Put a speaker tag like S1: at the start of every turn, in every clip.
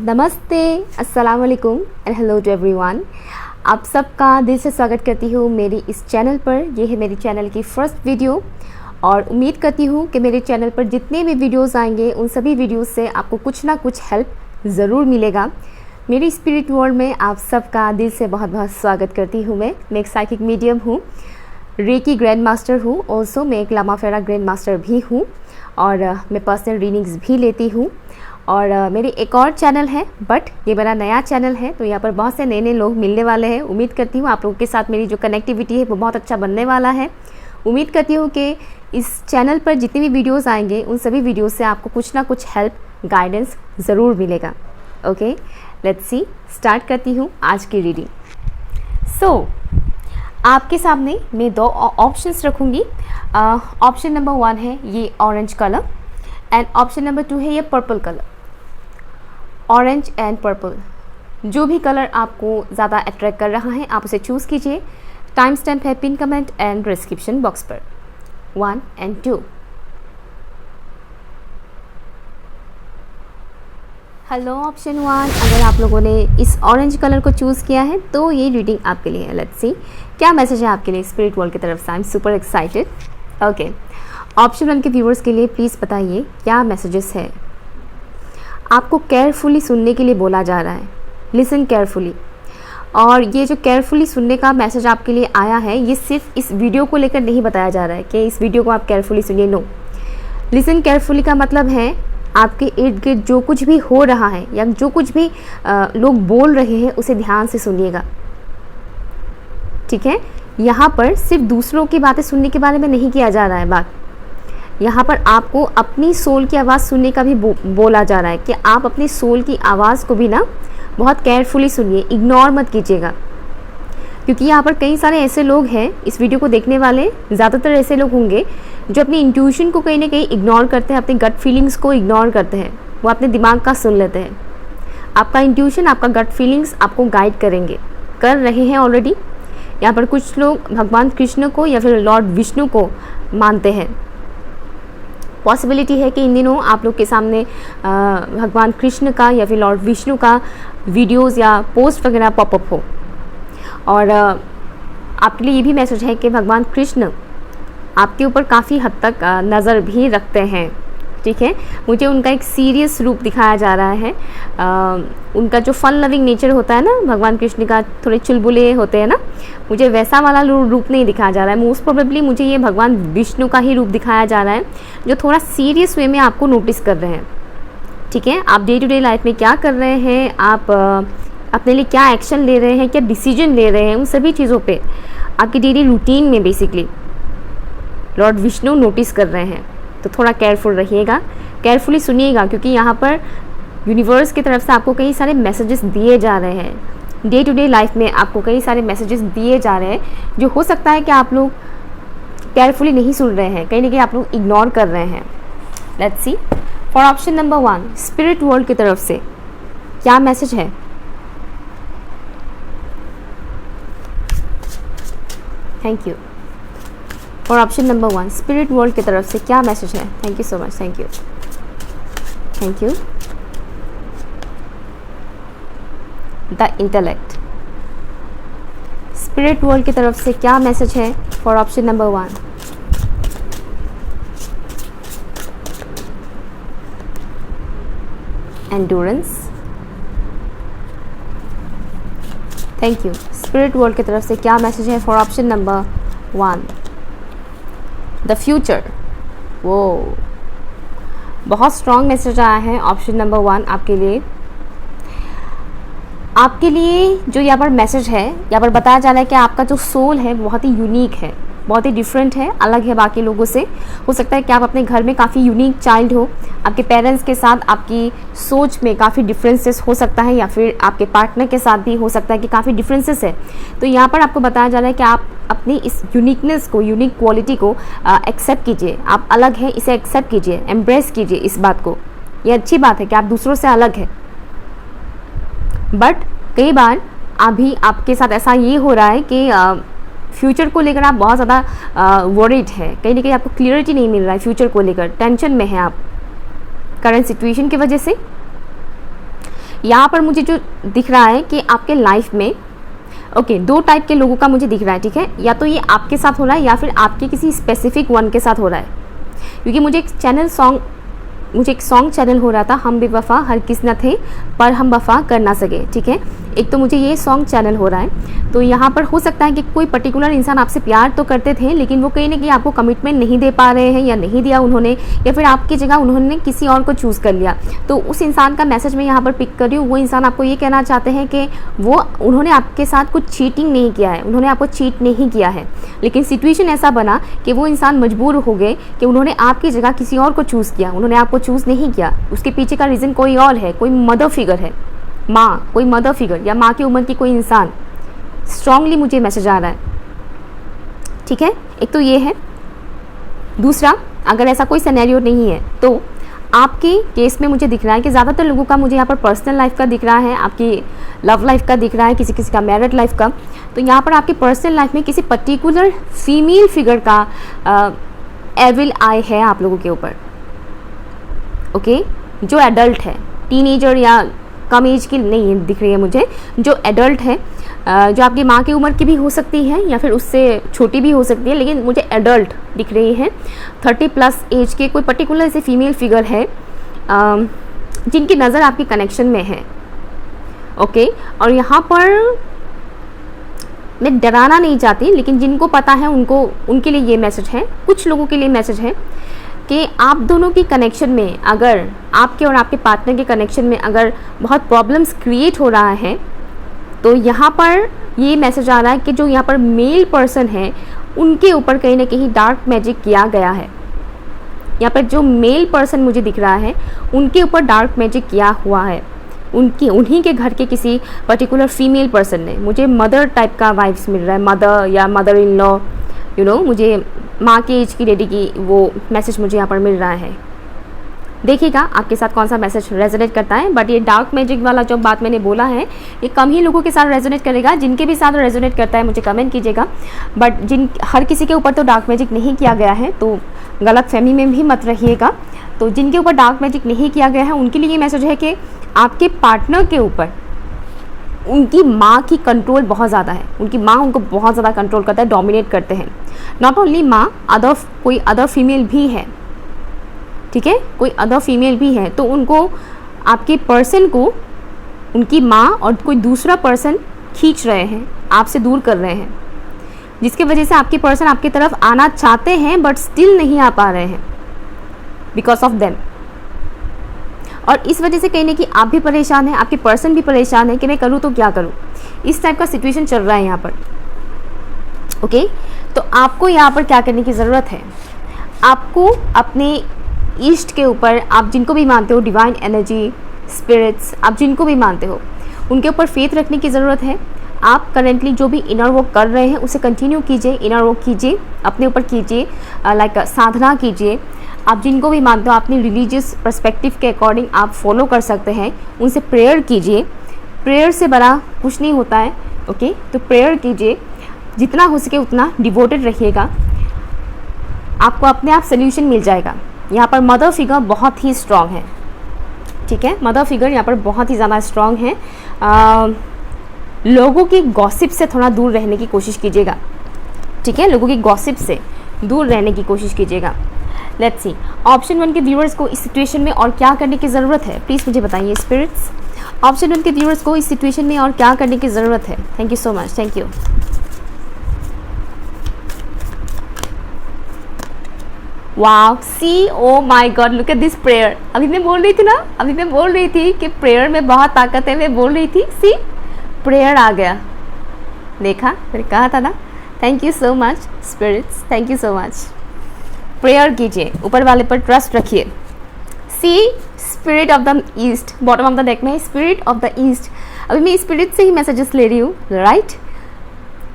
S1: नमस्ते, अस्सलाम वालेकुम एंड हेलो टू एवरीवन। आप सबका दिल से स्वागत करती हूँ मेरी इस चैनल पर। ये है मेरी चैनल की फ़र्स्ट वीडियो और उम्मीद करती हूँ कि मेरे चैनल पर जितने भी वीडियोस आएंगे उन सभी वीडियोस से आपको कुछ ना कुछ हेल्प ज़रूर मिलेगा। मेरी स्पिरिट वर्ल्ड में आप सबका दिल से बहुत बहुत स्वागत करती हूँ। मैं एक साइकिक मीडियम हूँ, रेकी ग्रैंड मास्टर हूँ, ऑल्सो मैं एक लामा फेरा ग्रैंड मास्टर भी हूँ और मैं पर्सनल रीडिंग्स भी लेती हूँ। और मेरी एक और चैनल है, बट ये मेरा नया चैनल है, तो यहाँ पर बहुत से नए नए लोग मिलने वाले हैं। उम्मीद करती हूँ आप लोगों के साथ मेरी जो कनेक्टिविटी है वो बहुत अच्छा बनने वाला है। उम्मीद करती हूँ कि इस चैनल पर जितनी भी वीडियोस आएंगे उन सभी वीडियोस से आपको कुछ ना कुछ हेल्प गाइडेंस ज़रूर मिलेगा। ओके, लेट्स सी, स्टार्ट करती हूँ आज की रीडिंग। आपके सामने मैं दो ऑप्शंस रखूँगी। ऑप्शन नंबर 1 है ये orange colour and option number 2 है ये purple colour. Orange and purple, जो भी कलर आपको ज़्यादा अट्रैक्ट कर रहा है आप उसे चूज़ कीजिए। टाइम स्टैम्प है pin comment and description box पर 1 एंड 2। हेलो ऑप्शन 1, अगर आप लोगों ने इस ऑरेंज कलर को चूज़ किया है तो ये रीडिंग आपके लिए है। लेट्स सी क्या मैसेज है आपके लिए स्पिरिट वर्ल्ड की तरफ से। I am super excited. Okay, option 1 के व्यूवर्स के लिए प्लीज़ बताइए क्या मैसेजेस है। आपको केयरफुली सुनने के लिए बोला जा रहा है। Listen carefully. और ये जो केयरफुली सुनने का मैसेज आपके लिए आया है ये सिर्फ इस वीडियो को लेकर नहीं बताया जा रहा है कि इस वीडियो को आप केयरफुली सुनिए। नो, लिसन केयरफुली का मतलब है आपके इर्द गिर्द जो कुछ भी हो रहा है या जो कुछ भी लोग बोल रहे हैं उसे ध्यान से सुनिएगा। ठीक है, यहाँ पर सिर्फ दूसरों की बातें सुनने के बारे में नहीं किया जा रहा है बात। यहाँ पर आपको अपनी सोल की आवाज़ सुनने का भी बोला जा रहा है कि आप अपनी सोल की आवाज़ को भी ना बहुत केयरफुली सुनिए, इग्नोर मत कीजिएगा। क्योंकि यहाँ पर कई सारे ऐसे लोग हैं, इस वीडियो को देखने वाले ज़्यादातर ऐसे लोग होंगे जो अपनी इंट्यूशन को कहीं ना कहीं इग्नोर करते हैं, अपनी गट फीलिंग्स को इग्नोर करते हैं, वो अपने दिमाग का सुन लेते हैं। आपका इंट्यूशन, आपका गट फीलिंग्स आपको गाइड करेंगे, कर रहे हैं ऑलरेडी। यहाँ पर कुछ लोग भगवान कृष्ण को या फिर लॉर्ड विष्णु को मानते हैं। पॉसिबिलिटी है कि इन दिनों आप लोग के सामने भगवान कृष्ण का या फिर लॉर्ड विष्णु का वीडियोस या पोस्ट वगैरह पॉपअप हो। और आपके लिए ये भी मैसेज है कि भगवान कृष्ण आपके ऊपर काफ़ी हद तक नज़र भी रखते हैं। ठीक है, मुझे उनका एक सीरियस रूप दिखाया जा रहा है। उनका जो फन लविंग नेचर होता है ना, भगवान कृष्ण का थोड़े चुलबुले होते हैं ना, मुझे वैसा वाला रूप नहीं दिखाया जा रहा है। मोस्ट प्रोबेबली मुझे ये भगवान विष्णु का ही रूप दिखाया जा रहा है जो थोड़ा सीरियस वे में आपको नोटिस कर रहे हैं। ठीक है, आप डे टू डे लाइफ में क्या कर रहे हैं, आप अपने लिए क्या एक्शन ले रहे हैं, क्या डिसीजन ले रहे हैं, उन सभी चीज़ों पे आपकी डेली रूटीन में बेसिकली लॉर्ड विष्णु नोटिस कर रहे हैं। तो थोड़ा केयरफुल रहिएगा, केयरफुली सुनिएगा, क्योंकि यहाँ पर यूनिवर्स की तरफ से आपको कई सारे मैसेजेस दिए जा रहे हैं। डे टू डे लाइफ में आपको कई सारे मैसेजेस दिए जा रहे हैं जो हो सकता है कि आप लोग केयरफुली नहीं सुन रहे हैं, कहीं ना कहीं आप लोग इग्नोर कर रहे हैं। Let's see for option number 1, spirit world की तरफ से क्या मैसेज है। Thank you. और ऑप्शन नंबर 1, स्पिरिट वर्ल्ड की तरफ से क्या मैसेज है। Thank you so much, thank you, thank you. The intellect, spirit world की तरफ से क्या मैसेज है for option number 1। Endurance, thank you. Spirit world की तरफ से क्या मैसेज है for option number 1। The future, वो बहुत स्ट्रॉन्ग मैसेज आया है ऑप्शन नंबर 1 आपके लिए। आपके लिए जो यहाँ पर मैसेज है, यहाँ पर बताया जा रहा है कि आपका जो सोल है बहुत ही यूनिक है, बहुत ही डिफरेंट है, अलग है बाकी लोगों से। हो सकता है कि आप अपने घर में काफ़ी यूनिक चाइल्ड हो, आपके पेरेंट्स के साथ आपकी सोच में काफ़ी डिफरेंसेस हो सकता है, या फिर आपके पार्टनर के साथ भी हो सकता है कि काफ़ी डिफरेंसेस है। तो यहाँ पर आपको बताया जा रहा है कि आप अपनी इस यूनिकनेस को, यूनिक क्वालिटी को एक्सेप्ट कीजिए। आप अलग हैं, इसे एक्सेप्ट कीजिए, एम्ब्रेस कीजिए इस बात को। ये अच्छी बात है कि आप दूसरों से अलग है। बट कई बार अभी आपके साथ ऐसा ये हो रहा है कि फ्यूचर को लेकर आप बहुत ज़्यादा वरीड है, कहीं ना कहीं आपको क्लियरिटी नहीं मिल रहा है फ्यूचर को लेकर, टेंशन में है आप करंट सिचुएशन की वजह से। यहाँ पर मुझे जो दिख रहा है कि आपके लाइफ में दो टाइप के लोगों का मुझे दिख रहा है, ठीक है। या तो ये आपके साथ हो रहा है या फिर आपके किसी स्पेसिफिक वन के साथ हो रहा है, क्योंकि मुझे एक सॉन्ग चैनल हो रहा था, हम बेवफा हर किस न थे पर हम वफा कर ना सके, ठीक है। एक तो मुझे ये सॉन्ग चैनल हो रहा है, तो यहाँ पर हो सकता है कि कोई पर्टिकुलर इंसान आपसे प्यार तो करते थे लेकिन वो कहीं ना कहीं आपको कमिटमेंट नहीं दे पा रहे हैं या नहीं दिया उन्होंने, या फिर आपकी जगह उन्होंने किसी और को चूज़ कर लिया। तो उस इंसान का मैसेज मैं यहाँ पर पिक कर रही हूँ। वो इंसान आपको ये कहना चाहते हैं कि उन्होंने आपके साथ कुछ चीटिंग नहीं किया है, उन्होंने आपको चीट नहीं किया है, लेकिन सिचुएशन ऐसा बना कि वो इंसान मजबूर हो गए कि उन्होंने आपकी जगह किसी और को चूज़ किया, उन्होंने आपको चूज़ नहीं किया। उसके पीछे का रीज़न कोई और है, कोई मदर फिगर है, माँ, कोई मदर फिगर या माँ की उम्र की कोई इंसान। स्ट्रांगली मुझे मैसेज आ रहा है, ठीक है। एक तो ये है। दूसरा, अगर ऐसा कोई सिनेरियो नहीं है तो आपके केस में मुझे दिख रहा है कि ज़्यादातर लोगों का मुझे यहाँ पर पर्सनल लाइफ का दिख रहा है, आपकी लव लाइफ का दिख रहा है, किसी किसी का मैरिड लाइफ का। तो यहाँ पर आपकी पर्सनल लाइफ में किसी पर्टिकुलर फीमेल फिगर का एविल आई है आप लोगों के ऊपर, ओके। जो एडल्ट है, टीनेजर या कम एज की नहीं दिख रही है मुझे, जो एडल्ट है, जो आपकी माँ की उम्र की भी हो सकती है या फिर उससे छोटी भी हो सकती है, लेकिन मुझे एडल्ट दिख रही है, 30+ एज के कोई पर्टिकुलर ऐसे फीमेल फिगर है जिनकी नज़र आपकी कनेक्शन में है, ओके। और यहाँ पर मैं डराना नहीं चाहती, लेकिन जिनको पता है उनके लिए ये मैसेज है, कुछ लोगों के लिए मैसेज है कि आप दोनों की कनेक्शन में, अगर आपके और आपके पार्टनर के कनेक्शन में अगर बहुत प्रॉब्लम्स क्रिएट हो रहा है, तो यहाँ पर ये मैसेज आ रहा है कि जो यहाँ पर मेल पर्सन है उनके ऊपर कहीं ना कहीं डार्क मैजिक किया गया है। यहाँ पर जो मेल पर्सन मुझे दिख रहा है उनके ऊपर डार्क मैजिक किया हुआ है, उन्हीं के घर के किसी पर्टिकुलर फीमेल पर्सन ने। मुझे मदर टाइप का वाइब्स मिल रहा है, मदर या मदर इन लॉ, मुझे माँ के एज की लेडी की वो मैसेज मुझे यहाँ पर मिल रहा है। देखिएगा आपके साथ कौन सा मैसेज रेजोनेट करता है। बट ये डार्क मैजिक वाला जो बात मैंने बोला है ये कम ही लोगों के साथ रेजोनेट करेगा। जिनके भी साथ रेजोनेट करता है मुझे कमेंट कीजिएगा। बट हर किसी के ऊपर तो डार्क मैजिक नहीं किया गया है, तो गलत फहमी में भी मत रहिएगा। तो जिनके ऊपर डार्क मैजिक नहीं किया गया है उनके लिए ये मैसेज है कि आपके पार्टनर के ऊपर उनकी माँ की कंट्रोल बहुत ज़्यादा है, उनकी माँ उनको बहुत ज़्यादा कंट्रोल करता है, डोमिनेट करते हैं। नॉट ओनली माँ, कोई अदर फीमेल भी है, ठीक है, कोई अदर फीमेल भी है। तो उनको, आपके पर्सन को उनकी माँ और कोई दूसरा पर्सन खींच रहे हैं, आपसे दूर कर रहे हैं, जिसकी वजह से आपके पर्सन आपकी तरफ आना चाहते हैं बट स्टिल नहीं आ पा रहे हैं बिकॉज ऑफ देम। और इस वजह से कहीं ना कहीं आप भी परेशान हैं, आपके पर्सन भी परेशान है कि मैं करूँ तो क्या करूँ। इस टाइप का सिचुएशन चल रहा है यहाँ पर, ओके। तो आपको यहाँ पर क्या करने की ज़रूरत है, आपको अपने ईस्ट के ऊपर, आप जिनको भी मानते हो, डिवाइन एनर्जी, स्पिरिट्स, आप जिनको भी मानते हो उनके ऊपर फेथ रखने की ज़रूरत है। आप करेंटली जो भी इनर वर्क कर रहे हैं उसे कंटिन्यू कीजिए, इनर वर्क कीजिए, अपने ऊपर कीजिए, लाइक साधना कीजिए। आप जिनको भी मानते हो अपनी रिलीजियस पर्सपेक्टिव के अकॉर्डिंग आप फॉलो कर सकते हैं, उनसे प्रेयर कीजिए। प्रेयर से बड़ा कुछ नहीं होता है, ओके। तो प्रेयर कीजिए, जितना हो सके उतना डिवोटेड रहिएगा, आपको अपने आप सोल्यूशन मिल जाएगा। यहाँ पर मदर फिगर बहुत ही स्ट्रांग है, ठीक है, मदर फिगर यहाँ पर बहुत ही ज़्यादा स्ट्रांग है। लोगों की गॉसिप से थोड़ा दूर रहने की कोशिश कीजिएगा, ठीक है, लोगों की गॉसिप से दूर रहने की कोशिश कीजिएगा। लेट्स सी, ऑप्शन 1 के व्यूअर्स को इस सिचुएशन में और क्या करने की ज़रूरत है, प्लीज़ मुझे बताइए स्पिरिट्स। ऑप्शन 1 के व्यूअर्स को इस सिचुएशन में और क्या करने की ज़रूरत है। Thank you so much, thank you. Wow, see, oh my God, look at this prayer. अभी मैं बोल रही थी ना, अभी मैं बोल रही थी कि प्रेयर में बहुत ताकत है, मैं बोल रही थी, सी प्रेयर आ गया, देखा, मैंने कहा था ना। Thank you so much spirits, thank you so much. Prayer कीजिए, ऊपर वाले पर ट्रस्ट रखिए। See, spirit of the east, bottom of the deck में स्पिरिट ऑफ द ईस्ट। अभी मैं स्पिरिट से ही मैसेजेस ले रही हूँ, राइट।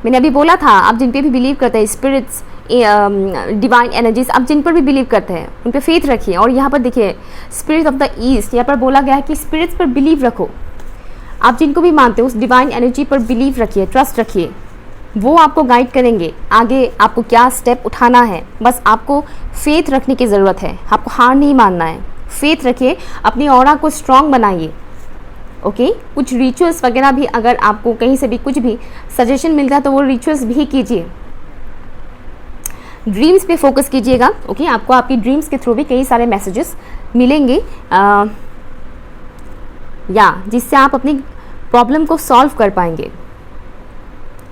S1: मैंने अभी बोला था, आप जिन पे भी बिलीव करते हैं, स्पिरिट्स, डिवाइन एनर्जीज, आप जिन पर भी बिलीव करते हैं उन पे फेथ रखिए। और यहाँ पर देखिए स्पिरिट ऑफ द ईस्ट, यहाँ पर बोला गया है कि स्पिरिट्स पर बिलीव रखो। आप जिनको भी मानते हो उस डिवाइन एनर्जी पर बिलीव रखिए, ट्रस्ट रखिए, वो आपको गाइड करेंगे आगे आपको क्या स्टेप उठाना है। बस आपको फेथ रखने की ज़रूरत है, आपको हार नहीं मानना है। फेथ रखिए, अपनी ऑरा को स्ट्रांग बनाइए, ओके कुछ रिचुअल्स वगैरह भी अगर आपको कहीं से भी कुछ भी सजेशन मिलता है तो वो रिचुअल्स भी कीजिए। ड्रीम्स पे फोकस कीजिएगा। ओके आपको आपकी ड्रीम्स के थ्रू भी कई सारे मैसेजेस मिलेंगे जिससे आप अपनी प्रॉब्लम को सॉल्व कर पाएंगे।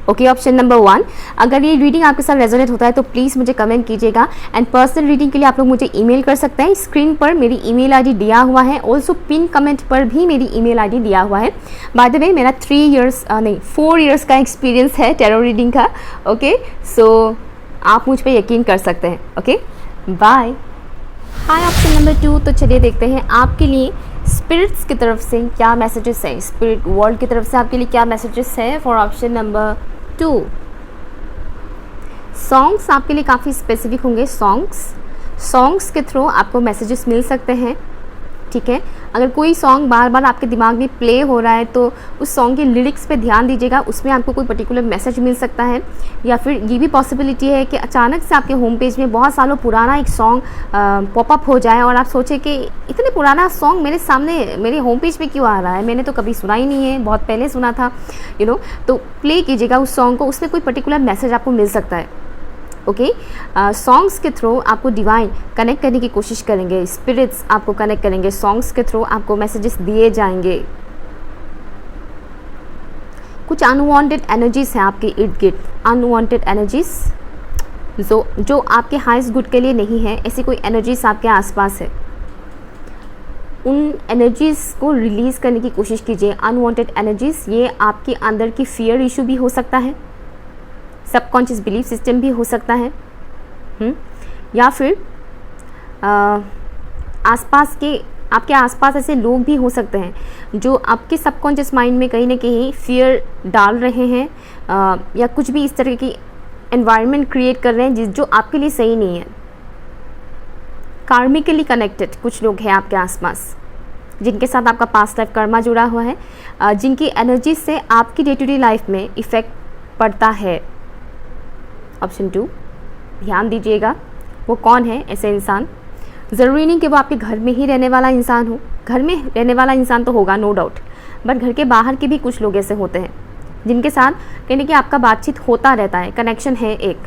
S1: ओके ऑप्शन नंबर 1, अगर ये रीडिंग आपके साथ रेजोनेट होता है तो प्लीज़ मुझे कमेंट कीजिएगा। एंड पर्सनल रीडिंग के लिए आप लोग मुझे ईमेल कर सकते हैं। स्क्रीन पर मेरी ईमेल आईडी दिया हुआ है, ऑल्सो पिन कमेंट पर भी मेरी ईमेल आईडी दिया हुआ है। बाय द वे मेरा 4 इयर्स का एक्सपीरियंस है टैरो रीडिंग का। ओके सो आप मुझ पर यकीन कर सकते हैं। Okay bye. Hi option number 2, तो चलिए देखते हैं आपके लिए स्पिरिट्स की तरफ से क्या मैसेजेस है, स्पिरिट वर्ल्ड की तरफ से आपके लिए क्या मैसेजेस है फॉर ऑप्शन नंबर 2। सॉन्ग्स आपके लिए काफ़ी स्पेसिफिक होंगे। सॉन्ग्स के थ्रू आपको मैसेजेस मिल सकते हैं। ठीक है, अगर कोई सॉन्ग बार बार आपके दिमाग में प्ले हो रहा है तो उस सॉन्ग के लिरिक्स पे ध्यान दीजिएगा, उसमें आपको कोई पर्टिकुलर मैसेज मिल सकता है। या फिर ये भी पॉसिबिलिटी है कि अचानक से आपके होम पेज में बहुत सालों पुराना एक सॉन्ग पॉपअप हो जाए और आप सोचें कि इतने पुराना सॉन्ग मेरे सामने मेरे होम पेज पे क्यों आ रहा है, मैंने तो कभी सुना ही नहीं है, बहुत पहले सुना था तो प्ले कीजिएगा उस सॉन्ग को, उसमें कोई पर्टिकुलर मैसेज आपको मिल सकता है। ओके सॉन्ग्स के थ्रू आपको डिवाइन कनेक्ट करने की कोशिश करेंगे, स्पिरिट्स आपको कनेक्ट करेंगे, सॉन्ग्स के थ्रू आपको मैसेजेस दिए जाएंगे। कुछ अनवांटेड एनर्जीज हैं आपके इर्द गिर्द, अनवांटेड एनर्जीज जो आपके हाईएस्ट गुड के लिए नहीं है, ऐसी कोई एनर्जीज आपके आसपास है, उन एनर्जीज को रिलीज करने की कोशिश कीजिए। अनवांटेड एनर्जीज ये आपके अंदर की फियर इशू भी हो सकता है, सबकॉन्शियस बिलीफ सिस्टम भी हो सकता है, या फिर आपके आसपास ऐसे लोग भी हो सकते हैं जो आपके सबकॉन्शियस माइंड में कहीं ना कहीं फियर डाल रहे हैं, या कुछ भी इस तरह की एनवायरनमेंट क्रिएट कर रहे हैं जो आपके लिए सही नहीं है। कार्मिकली कनेक्टेड कुछ लोग हैं आपके आसपास जिनके साथ आपका पास्ट लाइफ कर्मा जुड़ा हुआ है, जिनकी एनर्जी से आपकी डे टू डे लाइफ में इफ़ेक्ट पड़ता है। ऑप्शन 2 ध्यान दीजिएगा, वो कौन है ऐसे इंसान। ज़रूरी नहीं कि वो आपके घर में ही रहने वाला इंसान हो, घर में रहने वाला इंसान तो होगा नो डाउट, बट घर के बाहर के भी कुछ लोग ऐसे होते हैं जिनके साथ कहने कि आपका बातचीत होता रहता है, कनेक्शन है एक।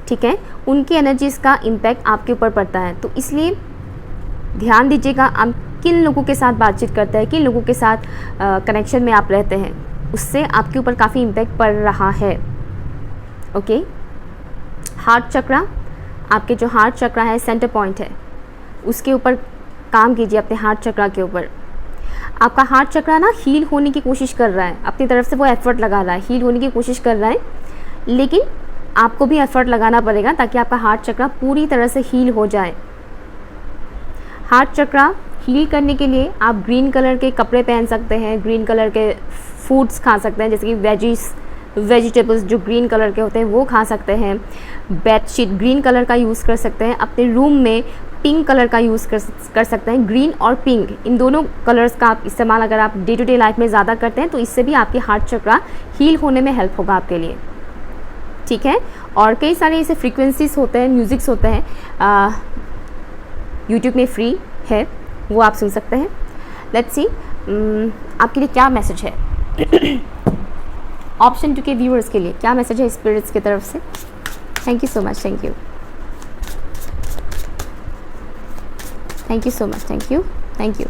S1: ठीक है, उनकी एनर्जीज़ का इम्पैक्ट आपके ऊपर पड़ता है, तो इसलिए ध्यान दीजिएगा आप किन लोगों के साथ बातचीत करते हैं, किन लोगों के साथ कनेक्शन में आप रहते हैं, उससे आपके ऊपर काफ़ी इम्पैक्ट पड़ रहा है। ओके हार्ट चक्रा, आपके जो हार्ट चक्रा है सेंटर पॉइंट है, उसके ऊपर काम कीजिए, अपने हार्ट चक्रा के ऊपर। आपका हार्ट चक्रा ना हील होने की कोशिश कर रहा है, अपनी तरफ से वो एफर्ट लगा रहा है, हील होने की कोशिश कर रहा है, लेकिन आपको भी एफर्ट लगाना पड़ेगा ताकि आपका हार्ट चक्रा पूरी तरह से हील हो जाए। हार्ट चक्रा हील करने के लिए आप ग्रीन कलर के कपड़े पहन सकते हैं, ग्रीन कलर के फूड्स खा सकते हैं, जैसे कि वेजिटेबल्स जो ग्रीन कलर के होते हैं वो खा सकते हैं। बेडशीट ग्रीन कलर का यूज़ कर सकते हैं, अपने रूम में पिंक कलर का यूज़ कर सकते हैं। ग्रीन और पिंक इन दोनों कलर्स का आप इस्तेमाल अगर आप डे टू डे लाइफ में ज़्यादा करते हैं तो इससे भी आपकी हार्ट चक्रा हील होने में हेल्प होगा आपके लिए। ठीक है, और कई सारे ऐसे फ्रीक्वेंसीज होते हैं, म्यूज़िक्स होते हैं, यूट्यूब में फ्री है, वो आप सुन सकते हैं। लेट्स सी आपके लिए क्या मैसेज है ऑप्शन 2 के व्यूअर्स के लिए क्या मैसेज है स्पिरिट्स की तरफ से। Thank you so much, thank you so much, thank you.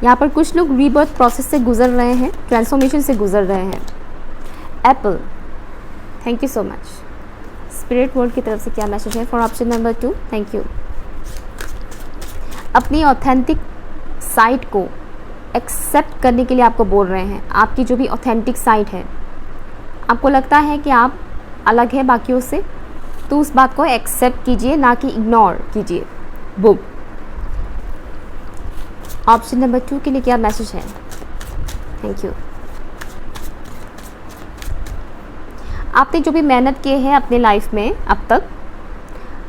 S1: यहाँ पर कुछ लोग रीबर्थ प्रोसेस से गुजर रहे हैं, ट्रांसफॉर्मेशन से गुजर रहे हैं। Apple, thank you so much. Spirit world की तरफ से क्या मैसेज है for option number 2, thank you. अपनी ऑथेंटिक साइड को एक्सेप्ट करने के लिए आपको बोल रहे हैं। आपकी जो भी ऑथेंटिक साइड है, आपको लगता है कि आप अलग है बाकियों से, तो उस बात को एक्सेप्ट कीजिए, ना कि इग्नोर कीजिए। बुक ऑप्शन नंबर 2 के लिए क्या मैसेज है, थैंक यू। आपने जो भी मेहनत की है अपने लाइफ में अब तक,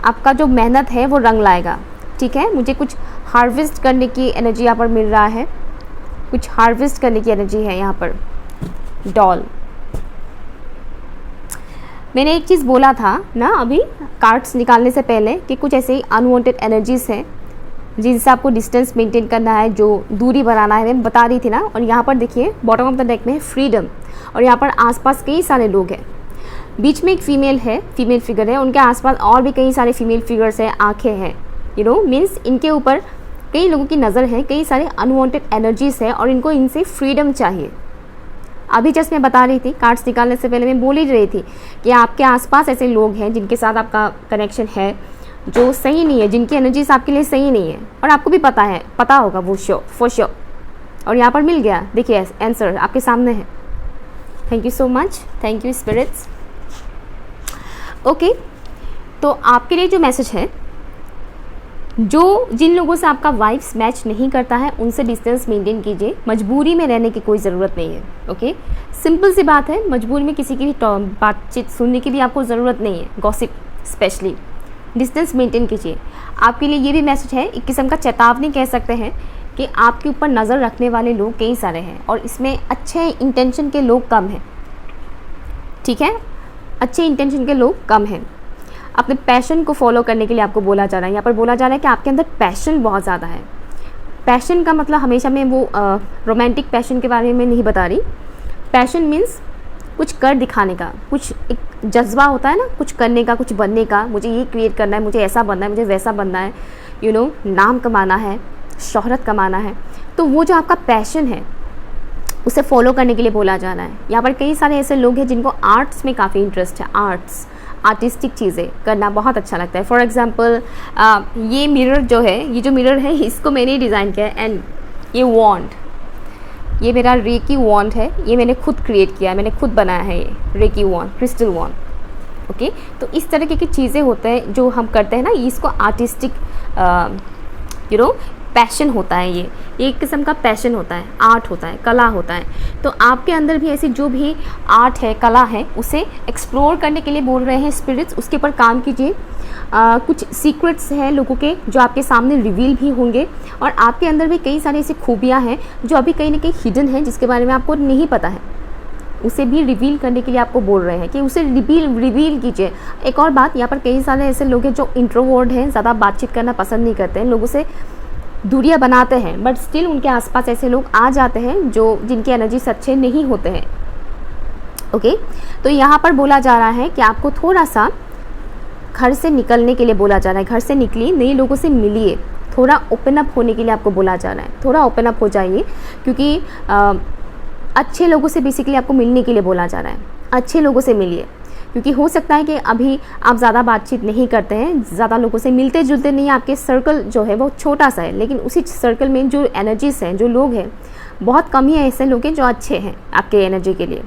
S1: आपका जो मेहनत है वो रंग लाएगा। ठीक है, मुझे कुछ हार्वेस्ट करने की एनर्जी यहाँ पर मिल रहा है, कुछ हार्वेस्ट करने की एनर्जी है यहाँ पर। डॉल, मैंने एक चीज़ बोला था ना अभी कार्ड्स निकालने से पहले कि कुछ ऐसे ही अनवांटेड एनर्जीज हैं जिनसे आपको डिस्टेंस मेंटेन करना है, जो दूरी बनाना है, मैं बता रही थी ना। और यहाँ पर देखिए बॉटम ऑफ द डेक में है फ्रीडम, और यहाँ पर आसपास कई सारे लोग हैं। बीच में एक फीमेल है, फीमेल फिगर है, उनके आसपास और भी कई सारे फीमेल फिगर्स हैं, आंखें हैं, मीन्स इनके ऊपर कई लोगों की नज़र है, कई सारे अनवांटेड एनर्जीज है और इनको इनसे फ्रीडम चाहिए। अभी जस्ट मैं बता रही थी, कार्ड्स निकालने से पहले मैं बोल ही रही थी कि आपके आसपास ऐसे लोग हैं जिनके साथ आपका कनेक्शन है जो सही नहीं है, जिनकी एनर्जीज आपके लिए सही नहीं है, और आपको भी पता होगा वो फॉर श्योर। और यहाँ पर मिल गया, देखिए आंसर आपके सामने है। Thank you so much, thank you spirits. Okay, तो आपके लिए जो मैसेज है, जिन लोगों से आपका वाइब्स मैच नहीं करता है उनसे डिस्टेंस मेंटेन कीजिए। मजबूरी में रहने की कोई ज़रूरत नहीं है। ओके, सिंपल सी बात है, मजबूरी में किसी की भी बातचीत सुनने की भी आपको ज़रूरत नहीं है, गॉसिप स्पेशली। डिस्टेंस मेंटेन कीजिए। आपके लिए ये भी मैसेज है, एक किस्म का चेतावनी कह सकते हैं कि आपके ऊपर नज़र रखने वाले लोग कई सारे हैं और इसमें अच्छे इंटेंशन के लोग कम हैं। ठीक है, अच्छे इंटेंशन के लोग कम हैं। अपने पैशन को फॉलो करने के लिए आपको बोला जा रहा है। यहाँ पर बोला जा रहा है कि आपके अंदर पैशन बहुत ज़्यादा है। पैशन का मतलब हमेशा मैं वो रोमांटिक पैशन के बारे में नहीं बता रही। पैशन मीन्स कुछ कर दिखाने का, कुछ एक जज्बा होता है ना, कुछ करने का, कुछ बनने का। मुझे ये क्रिएट करना है, मुझे ऐसा बनना है, मुझे वैसा बनना है, नाम कमाना है, शोहरत कमाना है। तो वो जो आपका पैशन है उसे फॉलो करने के लिए बोला जा रहा है। यहाँ पर कई सारे ऐसे लोग हैं जिनको आर्ट्स में काफ़ी इंटरेस्ट है। आर्टिस्टिक चीज़ें करना बहुत अच्छा लगता है। फॉर एग्जांपल ये मिरर जो है, ये जो मिरर है इसको मैंने डिज़ाइन किया है। एंड ये वॉन्ड, ये मेरा रेकी वॉन्ड है, ये मैंने खुद क्रिएट किया है, मैंने खुद बनाया है ये रेकी वॉन्ड, क्रिस्टल वॉन्ड। ओके, तो इस तरीके की चीज़ें होते हैं जो हम करते हैं ना, इसको आर्टिस्टिक पैशन होता है। ये एक किस्म का पैशन होता है, आर्ट होता है, कला होता है। तो आपके अंदर भी ऐसी जो भी आर्ट है, कला है, उसे एक्सप्लोर करने के लिए बोल रहे हैं स्पिरिट्स। उसके ऊपर काम कीजिए। कुछ सीक्रेट्स हैं लोगों के जो आपके सामने रिवील भी होंगे, और आपके अंदर भी कई सारी ऐसी खूबियाँ हैं जो अभी कहीं ना कहीं हिडन हैं, जिसके बारे में आपको नहीं पता है। उसे भी रिवील करने के लिए आपको बोल रहे हैं कि उसे रिवील कीजिए। एक और बात, यहाँ पर कई सारे ऐसे लोग हैं जो इंट्रोवर्ट हैं, ज़्यादा बातचीत करना पसंद नहीं करते हैं, लोगों से दूरियां बनाते हैं, बट स्टिल उनके आसपास ऐसे लोग आ जाते हैं जिनकी एनर्जी अच्छे नहीं होते हैं। ओके, तो यहाँ पर बोला जा रहा है कि आपको थोड़ा सा घर से निकलने के लिए बोला जा रहा है। घर से निकलिए, नए लोगों से मिलिए, थोड़ा ओपन अप होने के लिए आपको बोला जा रहा है। थोड़ा ओपन अप हो जाइए, क्योंकि अच्छे लोगों से बेसिकली आपको मिलने के लिए बोला जा रहा है। अच्छे लोगों से मिलिए, क्योंकि हो सकता है कि अभी आप ज़्यादा बातचीत नहीं करते हैं, ज़्यादा लोगों से मिलते जुलते नहीं, आपके सर्कल जो है वो छोटा सा है, लेकिन उसी सर्कल में जो एनर्जीज हैं, जो लोग हैं, बहुत कम ही ऐसे लोग हैं जो अच्छे हैं आपके एनर्जी के लिए।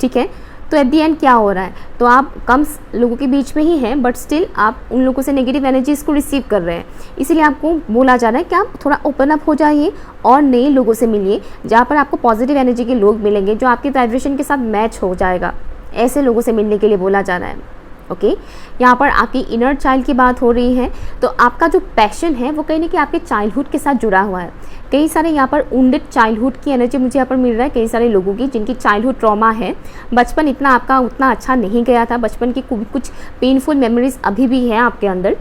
S1: ठीक है, तो एट दी एंड क्या हो रहा है, तो आप कम लोगों के बीच में ही हैं, बट स्टिल आप उन लोगों से नेगेटिव एनर्जीज़ को रिसीव कर रहे हैं। इसीलिए आपको बोला जा रहा है कि आप थोड़ा ओपन अप हो जाइए और नए लोगों से मिलिए, जहाँ पर आपको पॉजिटिव एनर्जी के लोग मिलेंगे, जो आपके वाइब्रेशन के साथ मैच हो जाएगा। ऐसे लोगों से मिलने के लिए बोला जा रहा है। ओके, यहाँ पर आपकी इनर चाइल्ड की बात हो रही है। तो आपका जो पैशन है वो कहीं ना कहीं आपके चाइल्डहुड के साथ जुड़ा हुआ है। कई सारे यहाँ पर वुंडेड चाइल्डहुड की एनर्जी मुझे यहाँ पर मिल रहा है, कई सारे लोगों की जिनकी चाइल्डहुड ट्रॉमा है। बचपन इतना आपका उतना अच्छा नहीं गया था, बचपन की कुछ पेनफुल मेमोरीज अभी भी हैं आपके अंदर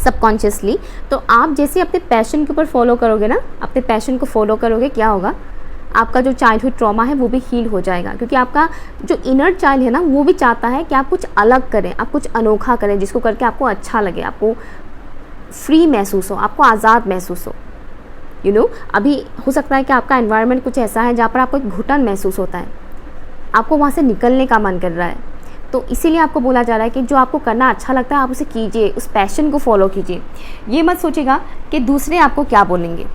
S1: सबकॉन्शियसली। तो आप जैसे अपने पैशन के ऊपर फॉलो करोगे ना, अपने पैशन को फॉलो करोगे, क्या होगा, आपका जो चाइल्डहुड ट्रॉमा है वो भी हील हो जाएगा। क्योंकि आपका जो इनर चाइल्ड है ना, वो भी चाहता है कि आप कुछ अलग करें, आप कुछ अनोखा करें, जिसको करके आपको अच्छा लगे, आपको फ्री महसूस हो, आपको आज़ाद महसूस हो। अभी हो सकता है कि आपका एनवायरनमेंट कुछ ऐसा है जहाँ पर आपको एक घुटन महसूस होता है, आपको वहाँ से निकलने का मन कर रहा है। तो इसीलिए आपको बोला जा रहा है कि जो आपको करना अच्छा लगता है आप उसे कीजिए, उस पैशन को फॉलो कीजिए। ये मत सोचिएगा कि दूसरे आपको क्या बोलेंगे,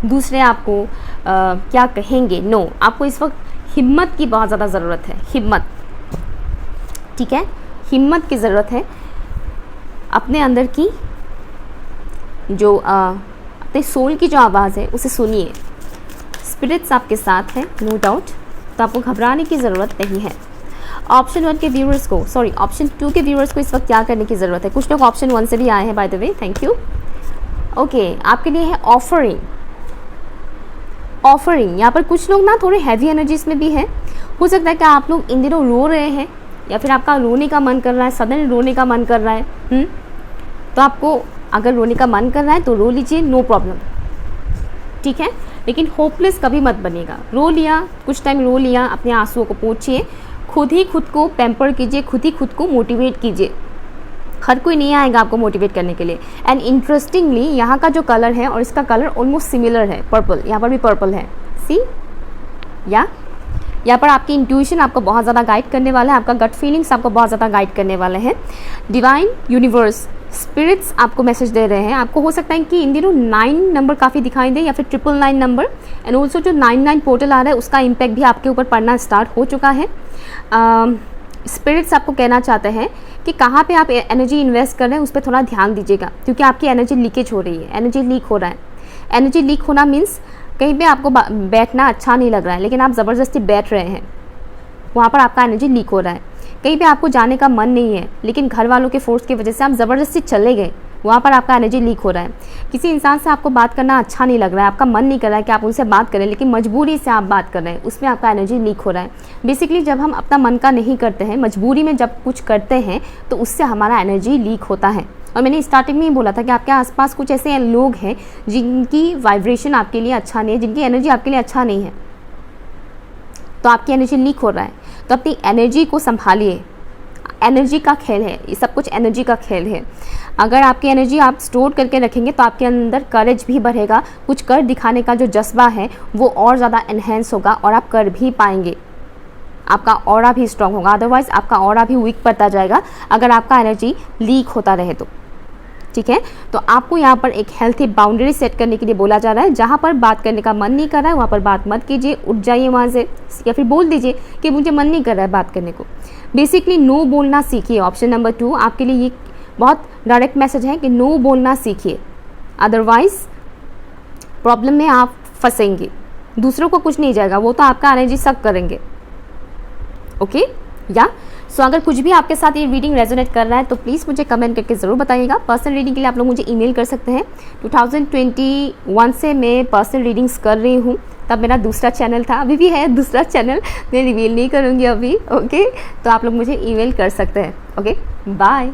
S1: दूसरे आपको क्या कहेंगे। नो, आपको इस वक्त हिम्मत की बहुत ज़्यादा ज़रूरत है, हिम्मत। ठीक है, हिम्मत की ज़रूरत है। अपने अंदर की जो अपने सोल की जो आवाज़ है उसे सुनिए। स्पिरिट्स आपके साथ हैं, नो डाउट, तो आपको घबराने की ज़रूरत नहीं है। ऑप्शन 1 के व्यूअर्स को, सॉरी ऑप्शन 2 के व्यूअर्स को इस वक्त क्या करने की ज़रूरत है? कुछ लोग ऑप्शन 1 से भी आए हैं, by the way, thank you. Okay, आपके लिए है ऑफरिंग। ऑफरिंग, यहाँ पर कुछ लोग ना थोड़े हैवी एनर्जीज में भी हैं। हो सकता है कि आप लोग इन दिनों रो रहे हैं, या फिर आपका रोने का मन कर रहा है, सडन रोने का मन कर रहा है। तो आपको अगर रोने का मन कर रहा है तो रो लीजिए, नो प्रॉब्लम, ठीक है। लेकिन होपलेस कभी मत बनिएगा। रो लिया, कुछ टाइम रो लिया, अपने आंसुओं को पोंछिए, खुद ही खुद को पैम्पर कीजिए, खुद ही खुद को मोटिवेट कीजिए। हर कोई नहीं आएगा आपको मोटिवेट करने के लिए। एंड इंटरेस्टिंगली यहाँ का जो कलर है और इसका कलर ऑलमोस्ट सिमिलर है, पर्पल, यहाँ पर भी पर्पल है, सी या यहाँ पर आपकी इंट्यूशन आपको बहुत ज़्यादा गाइड करने वाला है, आपका गट फीलिंग्स आपको बहुत ज़्यादा गाइड करने वाले हैं। डिवाइन यूनिवर्स स्पिरिट्स आपको मैसेज दे रहे हैं। आपको हो सकता है कि इन दिनों 9 नंबर काफ़ी दिखाई दे या फिर 999 नंबर, एंड ऑल्सो जो 99 पोर्टल आ रहा है उसका इम्पैक्ट भी आपके ऊपर पड़ना स्टार्ट हो चुका है। स्पिरिट्स आपको कहना चाहते हैं कि कहाँ पे आप एनर्जी इन्वेस्ट कर रहे हैं उस पर थोड़ा ध्यान दीजिएगा, क्योंकि आपकी एनर्जी लीकेज हो रही है, एनर्जी लीक हो रहा है। एनर्जी लीक होना मीन्स कहीं पे आपको बैठना अच्छा नहीं लग रहा है लेकिन आप ज़बरदस्ती बैठ रहे हैं, वहाँ पर आपका एनर्जी लीक हो रहा है। कहीं पे आपको जाने का मन नहीं है लेकिन घर वालों के फोर्स की वजह से आप ज़बरदस्ती चले गए, वहाँ पर आपका एनर्जी लीक हो रहा है। किसी इंसान से आपको बात करना अच्छा नहीं लग रहा है, आपका मन नहीं कर रहा है कि आप उनसे बात करें, लेकिन मजबूरी से आप बात कर रहे हैं, उसमें आपका एनर्जी लीक हो रहा है। बेसिकली जब हम अपना मन का नहीं करते हैं, मजबूरी में जब कुछ करते हैं तो उससे हमारा एनर्जी लीक होता है। और मैंने स्टार्टिंग में ही बोला था कि आपके आसपास कुछ ऐसे लोग हैं जिनकी वाइब्रेशन आपके लिए अच्छा नहीं है, जिनकी एनर्जी आपके लिए अच्छा नहीं है, तो आपकी एनर्जी लीक हो रहा है। तो अपनी एनर्जी को संभालिए। एनर्जी का खेल है, ये सब कुछ एनर्जी का खेल है। अगर आपकी एनर्जी आप स्टोर करके रखेंगे तो आपके अंदर करेज भी बढ़ेगा, कुछ कर दिखाने का जो जज्बा है वो और ज़्यादा एनहेंस होगा और आप कर भी पाएंगे। आपका ऑरा भी स्ट्रांग होगा, अदरवाइज़ आपका ऑरा भी वीक पड़ता जाएगा अगर आपका एनर्जी लीक होता रहे तो, ठीक है। तो आपको यहाँ पर एक हेल्थी बाउंड्री सेट करने के लिए बोला जा रहा है। जहाँ पर बात करने का मन नहीं कर रहा है वहाँ पर बात मत कीजिए, उठ जाइए वहाँ से, या फिर बोल दीजिए कि मुझे मन नहीं कर रहा है बात करने को। बेसिकली नो बोलना सीखिए। ऑप्शन नंबर 2 आपके लिए ये बहुत डायरेक्ट मैसेज है कि नो बोलना सीखिए, अदरवाइज प्रॉब्लम में आप फंसेंगे। दूसरों को कुछ नहीं जाएगा, वो तो आपका एनर्जी सक करेंगे, ओके या सो अगर कुछ भी आपके साथ ये रीडिंग रेजोनेट कर रहा है तो प्लीज़ मुझे कमेंट करके ज़रूर बताइएगा। पर्सनल रीडिंग के लिए आप लोग मुझे ईमेल कर सकते हैं। 2021 से मैं पर्सनल रीडिंग्स कर रही हूँ, तब मेरा दूसरा चैनल था, अभी भी है दूसरा चैनल, मैं रिवील नहीं करूँगी अभी, ओके। तो आप लोग मुझे ईमेल कर सकते हैं, ओके। बाय।